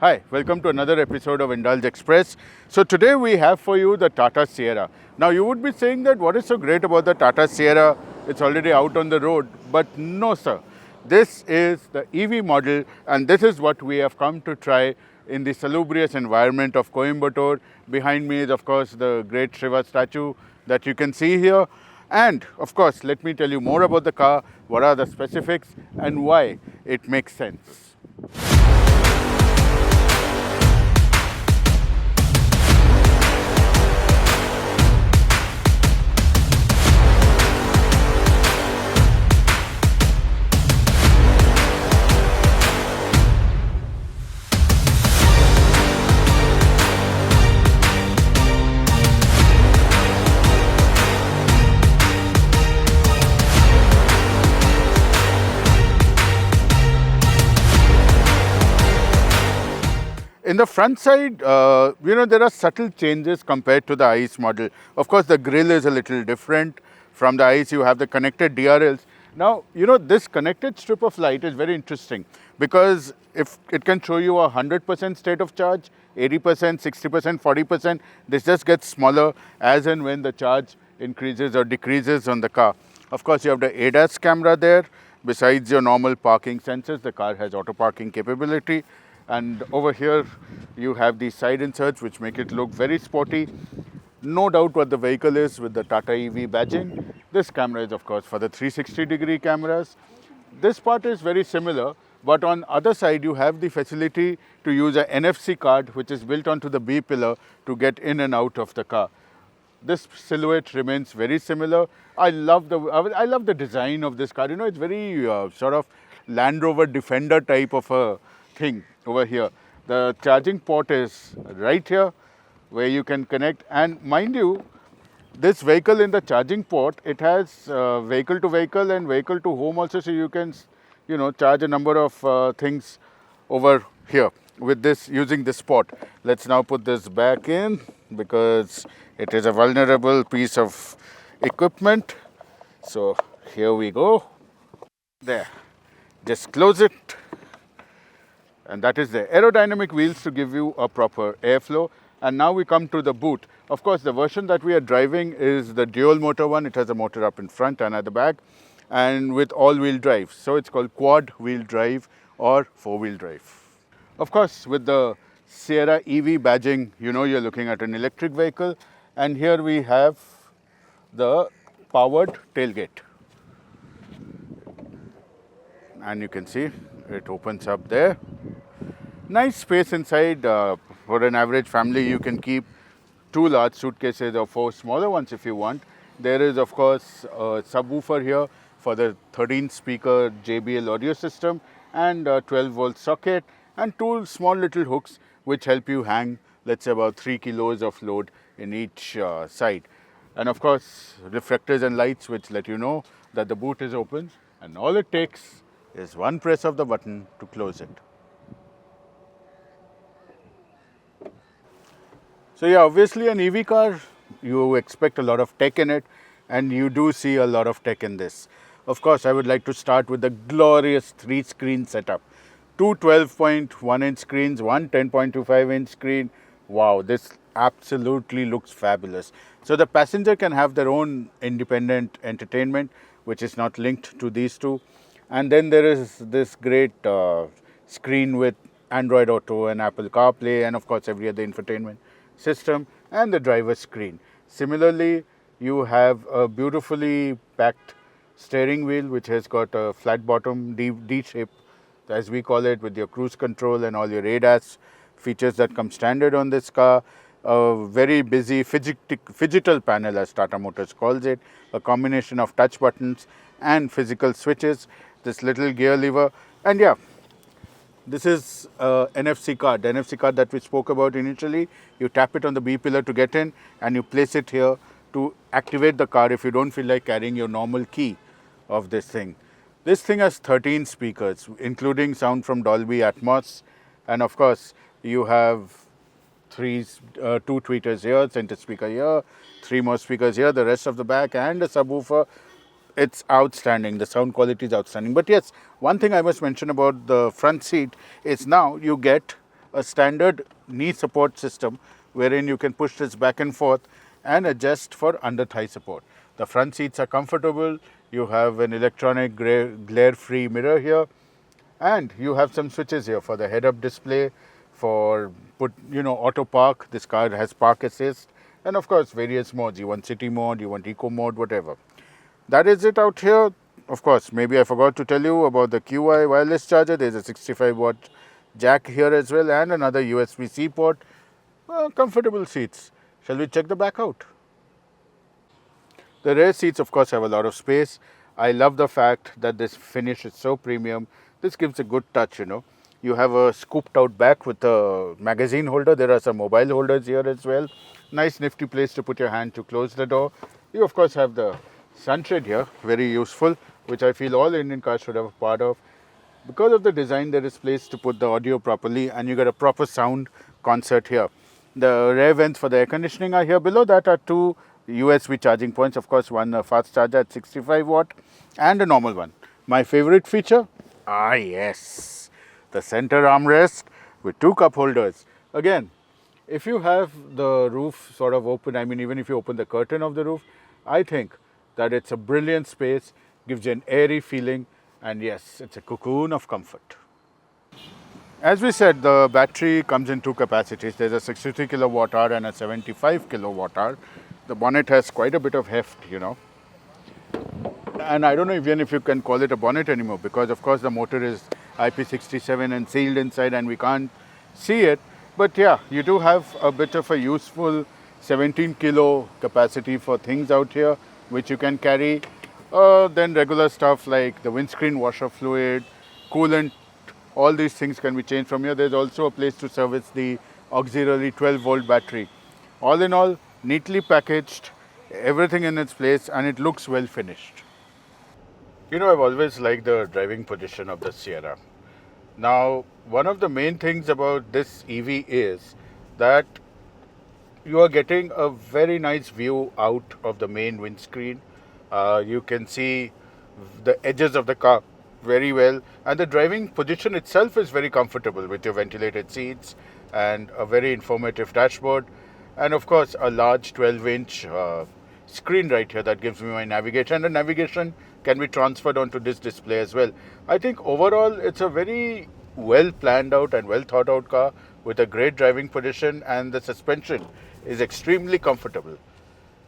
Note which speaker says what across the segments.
Speaker 1: Hi, welcome to another episode of Indulge Express. So today we have for you the Tata Sierra. Now you would be saying that what is so great about the Tata Sierra, it's already out on the road, but no sir. This is the EV model and this is what we have come to try in the salubrious environment of Coimbatore. Behind me is of course the great Shiva statue that you can see here. And of course, let me tell you more about the car, what are the specifics and why it makes sense. In the front side, there are subtle changes compared to the ICE model. Of course, the grille is a little different. From the ICE, you have the connected DRLs. Now, this connected strip of light is very interesting because if it can show you 100% state of charge, 80%, 60%, 40%, this just gets smaller as and when the charge increases or decreases on the car. Of course, you have the ADAS camera there. Besides your normal parking sensors, the car has auto parking capability. And over here you have the side inserts which make it look very sporty. No doubt what the vehicle is with the Tata EV badging. This camera is of course for the 360-degree cameras. This part is very similar, but on other side you have the facility to use an NFC card which is built onto the B pillar to get in and out of the car. This silhouette remains very similar. I love the design of this car. It's very sort of Land Rover Defender type of a thing over here. The charging port is right here where you can connect, and mind you, this vehicle in the charging port, it has vehicle to vehicle and vehicle to home also, so you can charge a number of things over here with this using this port. Let's now put this back in because it is a vulnerable piece of equipment. So here we go. There, just close it. And that is the aerodynamic wheels to give you a proper airflow. And now we come to the boot. Of course, the version that we are driving is the dual motor one. It has a motor up in front and at the back and with all-wheel drive. So it's called quad wheel drive or four-wheel drive. Of course, with the Sierra EV badging, you're looking at an electric vehicle. And here we have the powered tailgate. And you can see it opens up there. Nice space inside. For an average family, you can keep 2 large suitcases or 4 smaller ones if you want. There is, of course, a subwoofer here for the 13-speaker JBL audio system and a 12-volt socket and 2 small little hooks which help you hang, let's say, about 3 kilos of load in each side. And, of course, reflectors and lights which let you know that the boot is open, and all it takes is one press of the button to close it. So yeah, obviously an EV car, you expect a lot of tech in it, and you do see a lot of tech in this. Of course, I would like to start with the glorious 3-screen setup. 2 12.1-inch screens, one 10.25-inch screen. Wow, this absolutely looks fabulous. So the passenger can have their own independent entertainment, which is not linked to these two. And then there is this great screen with Android Auto and Apple CarPlay and of course every other infotainment system and the driver's screen. Similarly, you have a beautifully packed steering wheel which has got a flat bottom D shape as we call it, with your cruise control and all your ADAS features that come standard on this car. A very busy phygital panel as Tata Motors calls it, a combination of touch buttons and physical switches, this little gear lever, and yeah, this is NFC card. The NFC card that we spoke about initially, you tap it on the B pillar to get in and you place it here to activate the car if you don't feel like carrying your normal key of this thing. This thing has 13 speakers, including sound from Dolby Atmos, and of course you have 2 tweeters here, center speaker here, 3 more speakers here, the rest of the back and a subwoofer. It's outstanding. The sound quality is outstanding. But yes, one thing I must mention about the front seat is now you get a standard knee support system wherein you can push this back and forth and adjust for under thigh support. The front seats are comfortable. You have an electronic glare-free mirror here, and you have some switches here for the head-up display, for auto park. This car has park assist, and of course various modes. You want city mode, you want eco mode, whatever. That is it out here. Of course, maybe I forgot to tell you about the QI wireless charger. There's a 65-watt jack here as well, and another USB-C port. Comfortable seats. Shall we check the back out? The rear seats, of course, have a lot of space. I love the fact that this finish is so premium. This gives a good touch, You have a scooped out back with a magazine holder. There are some mobile holders here as well. Nice nifty place to put your hand to close the door. You, of course, have the sunshade here, very useful, which I feel all Indian cars should have a part of. Because of the design, there is place to put the audio properly, and you get a proper sound concert here. The rear vents for the air conditioning are here. Below that are two USB charging points. Of course, one fast charger at 65 watt and a normal one. My favorite feature? Yes, the center armrest with two cup holders. Again, if you have the roof sort of open, even if you open the curtain of the roof, I think that it's a brilliant space, gives you an airy feeling, and yes, it's a cocoon of comfort. As we said, the battery comes in two capacities. There's a 63 kilowatt hour and a 75 kilowatt hour. The bonnet has quite a bit of heft, And I don't know even if you can call it a bonnet anymore, because of course the motor is IP67 and sealed inside and we can't see it. But yeah, you do have a bit of a useful 17 kilo capacity for things out here, which you can carry. Then regular stuff like the windscreen washer fluid, coolant, all these things can be changed from here. There's also a place to service the auxiliary 12-volt battery. All in all, neatly packaged, everything in its place, and it looks well finished. I've always liked the driving position of the Sierra. Now, one of the main things about this EV is that you are getting a very nice view out of the main windscreen. You can see the edges of the car very well, and the driving position itself is very comfortable with your ventilated seats and a very informative dashboard, and of course a large 12-inch screen right here that gives me my navigation, and the navigation can be transferred onto this display as well. I think overall it's a very well planned out and well thought out car with a great driving position, and the suspension is extremely comfortable.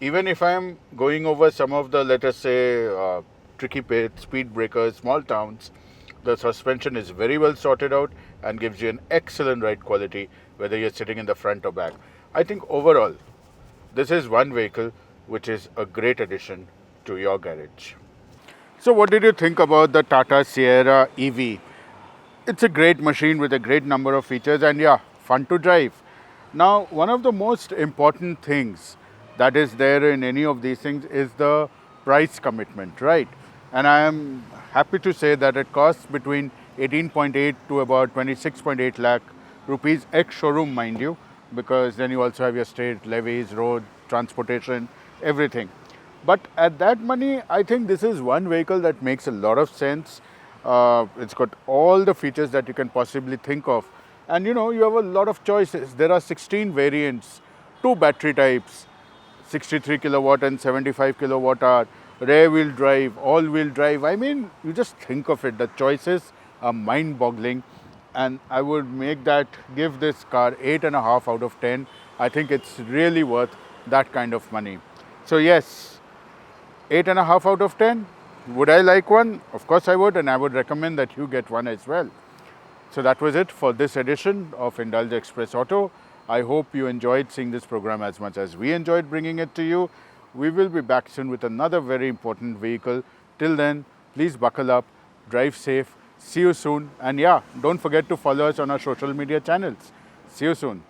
Speaker 1: Even if I am going over some of the, let us say, tricky pits, speed breakers, small towns, the suspension is very well sorted out and gives you an excellent ride quality, whether you're sitting in the front or back. I think overall, this is one vehicle which is a great addition to your garage. So what did you think about the Tata Sierra.ev? It's a great machine with a great number of features, and yeah, fun to drive. Now, one of the most important things that is there in any of these things is the price commitment, right? And I am happy to say that it costs between 18.8 to about 26.8 lakh rupees ex-showroom, mind you, because then you also have your state levies, road, transportation, everything. But at that money, I think this is one vehicle that makes a lot of sense. It's got all the features that you can possibly think of. And you have a lot of choices. There are 16 variants, 2 battery types, 63 kilowatt and 75 kilowatt hour, rear wheel drive, all wheel drive. You just think of it. The choices are mind boggling. And I would give this car 8.5 out of 10. I think it's really worth that kind of money. So yes, 8.5 out of 10. Would I like one? Of course I would, and I would recommend that you get one as well. So that was it for this edition of Indulge Express Auto. I hope you enjoyed seeing this program as much as we enjoyed bringing it to you. We will be back soon with another very important vehicle. Till then, please buckle up, drive safe, see you soon, and yeah, don't forget to follow us on our social media channels. See you soon.